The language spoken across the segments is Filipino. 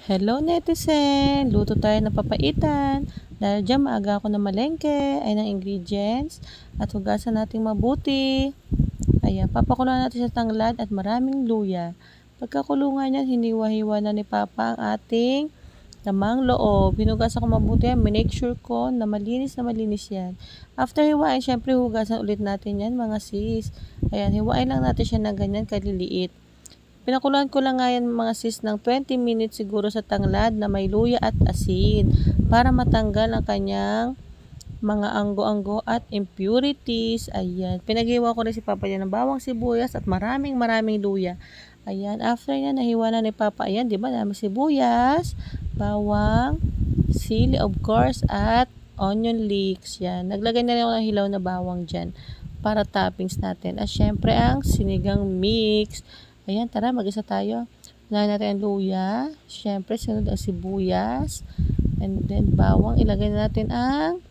Hello netizen! Luto tayo ng papaitan. Dahil dyan maaga ako na malengke ay ng ingredients at hugasan natin mabuti. Ayan, papakuluan natin sa tanglad at maraming luya. Pagkakulungan yan, hiniwa-hiwa na ni Papa ang ating lamang loob. Hinugasan ko mabuti yan. Make sure ko na malinis yan. After hiwain, syempre hugasan ulit natin yan mga sis. Ayan, hiwain lang natin siya ng ganyan kaliliit. Pinakuluan ko lang nga yan mga sis ng 20 minutes siguro sa tanglad na may luya at asin para matanggal ang kanyang mga anggo-anggo at impurities. Ayan. Pinaghiwa ko rin si Papa yan ng bawang sibuyas at maraming luya. Ayan. After yan, nahiwa na ni Papa. Ayan, di ba? Dami sibuyas, bawang, sili of course, at onion leeks. Yan. Naglagay na rin ako ng hilaw na bawang dyan para toppings natin. At syempre ang sinigang mix. Ayan, tara, mag-isa tayo. Unahin natin ang luya. Siyempre, sunod ang sibuyas. And then, bawang. Ilagay na natin ang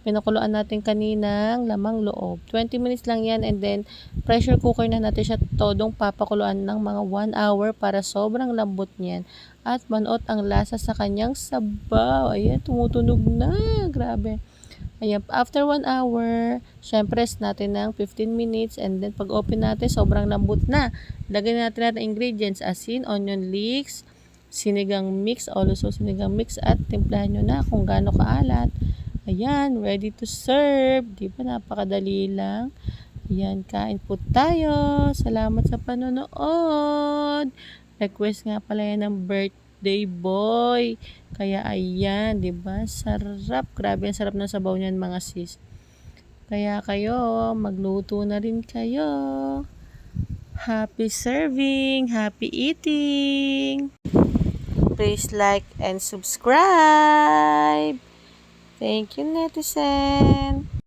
pinakuluan natin kaninang lamang loob. 20 minutes lang yan. And then, pressure cooker na natin siya todong papakuluan ng mga 1 hour para sobrang lambot niyan. At manuot ang lasa sa kanyang sabaw. Ayan, tumutunog na. Grabe. Ayan, after 1 hour, syempre natin ng 15 minutes and then pag open natin, sobrang lambot na. Lagyan natin natin ingredients, asin, onion leeks, sinigang mix, also sinigang mix at timplahan nyo na kung gaano kaalat. Ayan, ready to serve. Di ba, napakadali lang. Ayan, kain po tayo. Salamat sa panonood. Request nga pala yan ng birthday boy. Kaya ayan, 'di ba? Sarap. Grabe ang sarap ng sabaw niyan, mga sis. Kaya kayo, magluto na rin kayo. Happy serving, happy eating. Please like and subscribe. Thank you, netizen.